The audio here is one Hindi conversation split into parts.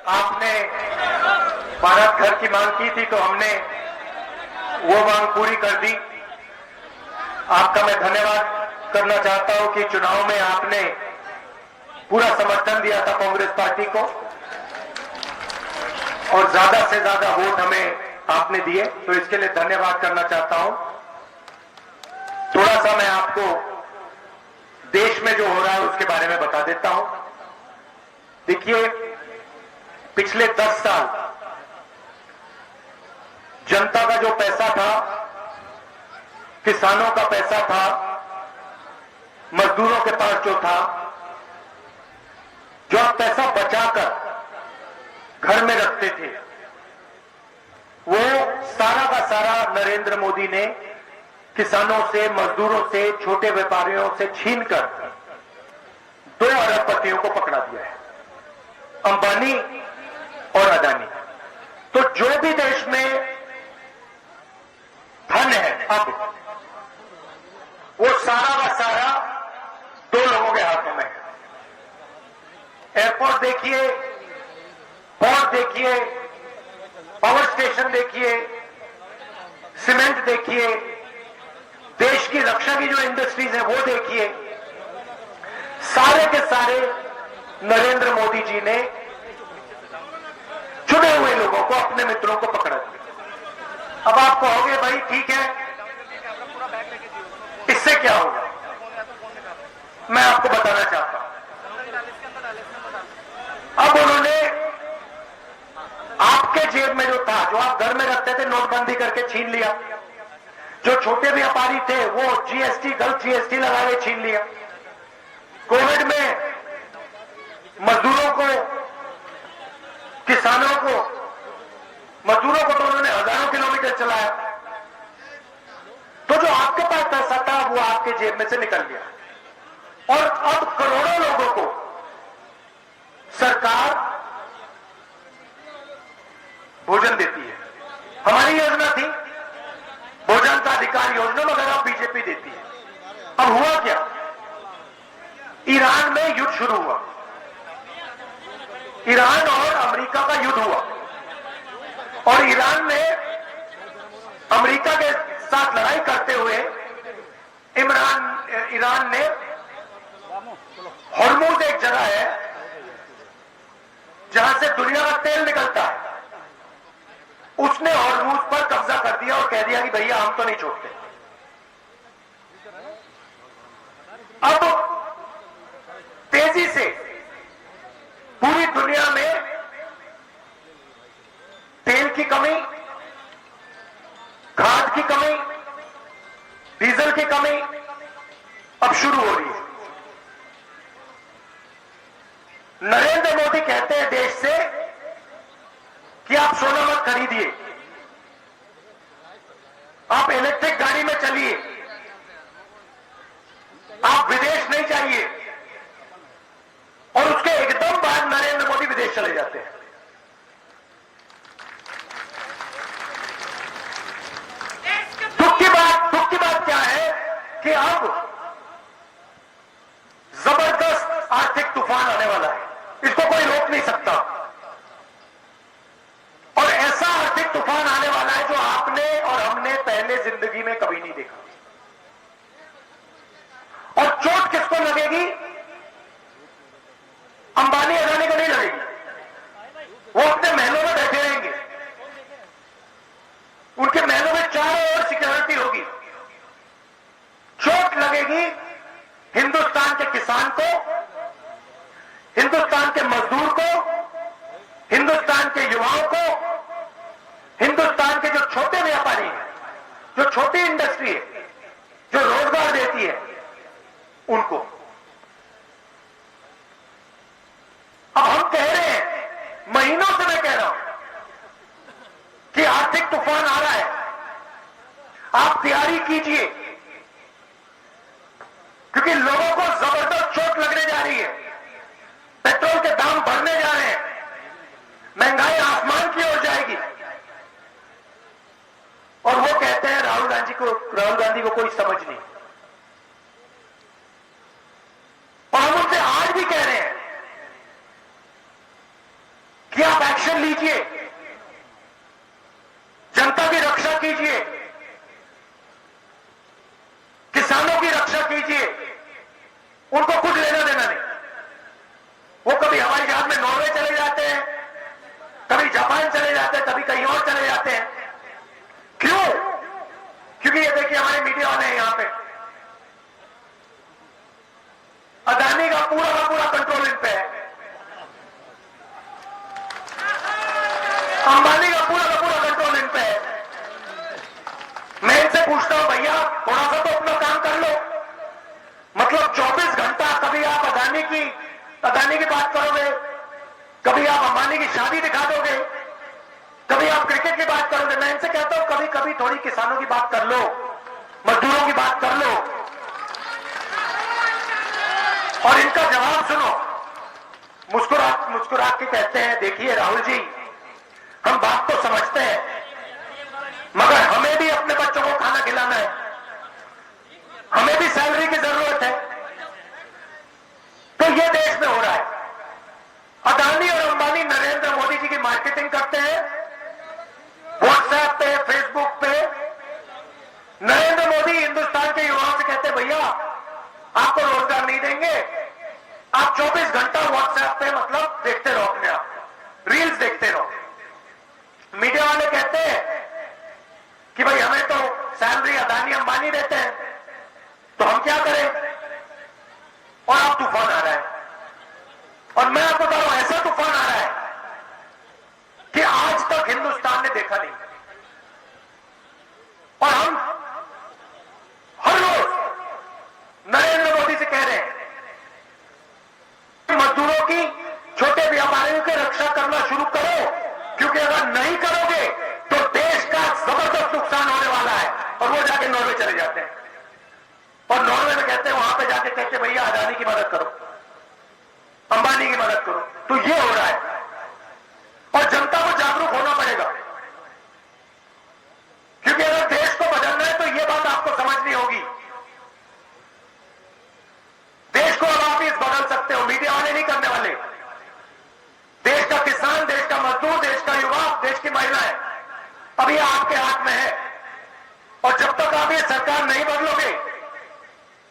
आपने भारत घर की मांग की थी तो हमने वो मांग पूरी कर दी। आपका मैं धन्यवाद करना चाहता हूं कि चुनाव में आपने पूरा समर्थन दिया था कांग्रेस पार्टी को और ज्यादा से ज्यादा वोट हमें आपने दिए, तो इसके लिए धन्यवाद करना चाहता हूं। थोड़ा सा मैं आपको देश में जो हो रहा है उसके बारे में बता देता हूं। देखिए, पिछले 10 साल जनता का जो पैसा था, किसानों का पैसा था, मजदूरों के पास जो था, जो आप पैसा बचाकर घर में रखते थे, वो सारा का सारा नरेंद्र मोदी ने किसानों से, मजदूरों से, छोटे व्यापारियों से छीनकर 2 अरबपतियों को पकड़ा दिया है, अंबानी और अदानी। तो जो भी देश में धन है अब, वो सारा का सारा 2 लोगों के हाथों में है। एयरपोर्ट देखिए, पोर्ट देखिए, पावर स्टेशन देखिए, सीमेंट देखिए, देश की रक्षा की जो इंडस्ट्रीज है वो देखिए, सारे के सारे नरेंद्र मोदी जी ने चुने हुए लोगों को, अपने मित्रों को पकड़ा दिया। अब आप कहोगे भाई ठीक है, इससे क्या होगा? मैं आपको बताना चाहता हूं। अब उन्होंने आपके जेब में जो था, जो आप घर में रखते थे, नोटबंदी करके छीन लिया। जो छोटे व्यापारी थे वो जीएसटी, गलत जीएसटी लगा के छीन लिया। कोविड में मजदूरों को, किसानों को, मजदूरों को तो उन्होंने हजारों किलोमीटर चलाया। तो जो आपके पास पैसा था वो आपके जेब में से निकल गया। और अब करोड़ों लोगों को सरकार भोजन देती है। हमारी योजना थी भोजन का अधिकार योजना, मगर अब बीजेपी देती है। अब हुआ क्या? ईरान में युद्ध शुरू हुआ, ईरान और अमेरिका का युद्ध हुआ, और ईरान ने अमेरिका के साथ लड़ाई करते हुए ईरान ने हॉर्मुज, एक जगह है जहां से दुनिया का तेल निकलता है, उसने हॉर्मुज पर कब्जा कर दिया और कह दिया कि भैया हम तो नहीं छोड़ते। अब तेजी से पूरी दुनिया में तेल की कमी, खाद की कमी, डीजल की कमी अब शुरू हो रही है। नरेंद्र मोदी कहते हैं देश से कि आप सोना मत खरीदिए, आप इलेक्ट्रिक गाड़ी में चलिए, आप विदेश नहीं चाहिए। और उसके एकदम बाद नरेंद्र मोदी विदेश चले जाते हैं। दुख की बात क्या है कि अब जबरदस्त आर्थिक तूफान आने वाला है, इसको कोई रोक नहीं सकता। और ऐसा आर्थिक तूफान आने वाला है जो आपने और हमने पहले जिंदगी में कभी नहीं देखा। और चोट किसको लगेगी? अंबानी अदानी को नहीं लगेगी, वो अपने महलों में बैठे रहेंगे, उनके महलों में चारों ओर सिक्योरिटी होगी। चोट लगेगी हिंदुस्तान के किसान को, हिंदुस्तान के मजदूर को, हिंदुस्तान के युवाओं को, हिंदुस्तान के जो छोटे व्यापारी हैं, जो छोटी इंडस्ट्री है, जो रोजगार देती है, उनको। अब हम कह रहे हैं, महीनों से मैं कह रहा हूं कि आर्थिक तूफान आ रहा है, आप तैयारी कीजिए, क्योंकि लोगों को जबरदस्त चोट लगने जा रही है। पेट्रोल के दाम बढ़ने जा रहे हैं, महंगाई आसमान की ओर जाएगी। और वो कहते हैं राहुल गांधी को कोई समझ नहीं। और हम उनसे आज भी कह रहे हैं कि आप एक्शन लीजिए, जनता की रक्षा कीजिए, किसानों की रक्षा कीजिए। उनको कुछ लेना देना नहीं। वो कभी हवाई जहाज में नॉर्वे चले जाते हैं, कभी जापान चले जाते हैं, कभी कहीं और चले जाते हैं। क्यों? क्योंकि ये देखिए हमारे मीडिया वाले हैं यहां पे, अदानी का पूरा कंट्रोल इन पे है, अंबानी का पूरा कंट्रोल इन पे है। मैं इनसे पूछता हूं भैया थोड़ा सा तो अपना काम कर लो। मतलब 24 घंटा कभी आप अदानी की बात करोगे, कभी आप अंबानी की शादी दिखा दोगे, कभी आप क्रिकेट की बात करोगे। मैं इनसे कहता हूं कभी कभी थोड़ी किसानों की बात कर लो, मजदूरों की बात कर लो। और इनका जवाब सुनो, मुस्कुरा के कहते हैं देखिए राहुल जी, हम बात तो समझते हैं मगर हमें भी अपने बच्चों को खाना खिलाना है, हमें भी सैलरी की जरूरत है। तो ये देश में हो रहा है। अदानी और अंबानी नरेंद्र मोदी जी की मार्केटिंग करते हैं व्हाट्सएप पे, फेसबुक पे। नरेंद्र मोदी हिंदुस्तान के युवाओं से कहते हैं भैया आपको रोजगार नहीं देंगे, आप 24 घंटा व्हाट्सएप पे मतलब देखते रहो, अपने आप रील्स देखते रहो। मीडिया वाले कहते हैं कि भाई हमें तो सैलरी अदानी अंबानी देते हैं, तो हम क्या करें? और अब तूफान आ रहा है, और मैं आपको बता रहा हूं ऐसा तूफान आ रहा है कि आज तक हिंदुस्तान ने देखा नहीं। और हम हर रोज नरेंद्र मोदी से कह रहे हैं मजदूरों की, छोटे व्यापारियों की रक्षा करना शुरू करो, क्योंकि अगर नहीं करोगे तो देश का जबरदस्त नुकसान होने वाला है। और वो जाके नॉर्वे चले जाते हैं और नॉर्वे में कहते हैं, वहां पे जाके कहते हैं भैया अदानी की मदद करो, अंबानी की मदद करो। तो ये हो रहा है और जनता को जागरूक होना पड़ेगा, क्योंकि अगर देश को बदलना है तो ये बात आपको समझनी होगी। देश को अब आप ही बदल सकते हो, मीडिया वाले नहीं करने वाले। देश का किसान, देश का मजदूर, देश का युवा, देश की महिलाएं, अब ये आपके हाथ में है। और जब तक आप ये सरकार नहीं बदलोगे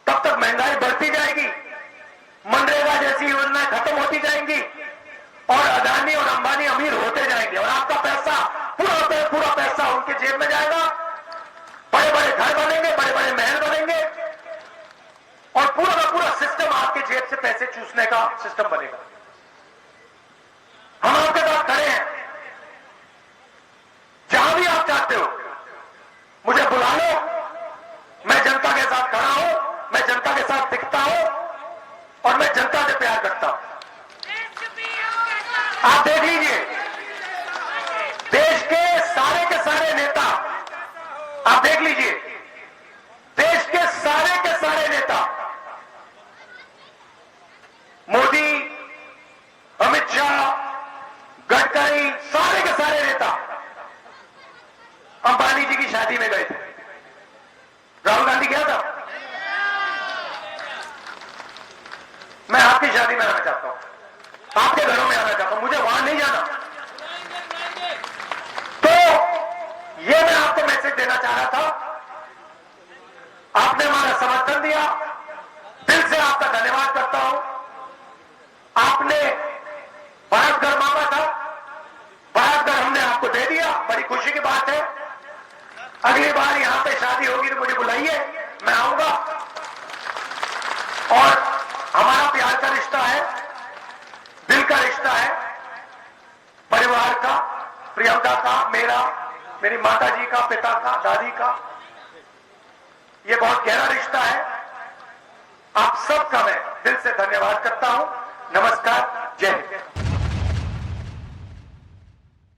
तब तक महंगाई बढ़ती जाएगी, मनरेगा जैसी योजनाएं खत्म होती जाएंगी और अदानी और अंबानी अमीर होते जाएंगे और आपका पैसा पूरा पैसा उनके जेब में जाएगा। बड़े बड़े घर बनेंगे, बड़े बड़े महल बनेंगे और पूरा का पूरा सिस्टम आपके जेब से पैसे चूसने का सिस्टम बनेगा। हम आपके साथ खड़े हैं, जहां भी आप चाहते हो मुझे बुला लो, मैं जनता के साथ खड़ा हूं, मैं जनता के साथ दिखता हूं और मैं जनता से प्यार करता हूं। आप देख लीजिए देश के सारे नेता, आप देख लीजिए देश के सारे नेता, मोदी, अमित शाह, गडकरी, सारे के सारे नेता अंबानी जी की शादी में गए थे। राहुल गांधी गया था? मैं आपकी शादी में आना चाहता हूं, आपके घरों में आना चाहता हूं, मुझे वहां नहीं जाना। तो ये मैं आपको मैसेज देना चाह रहा था। आपने हमारा समर्थन दिया, दिल से आपका धन्यवाद करता हूं। आपने भारत घर मांगा था, भारत घर हमने आपको दे दिया, बड़ी खुशी की बात है। अगली बार यहां पे शादी होगी तो मुझे बुलाइए, मैं आऊंगा। और हमारा प्यार का रिश्ता है, दिल का रिश्ता है, परिवार का, प्रियंका का, मेरा, मेरी माता जी का, पिता का, दादी का, ये बहुत गहरा रिश्ता है। आप सबका मैं दिल से धन्यवाद करता हूं। नमस्कार, जय हिंद।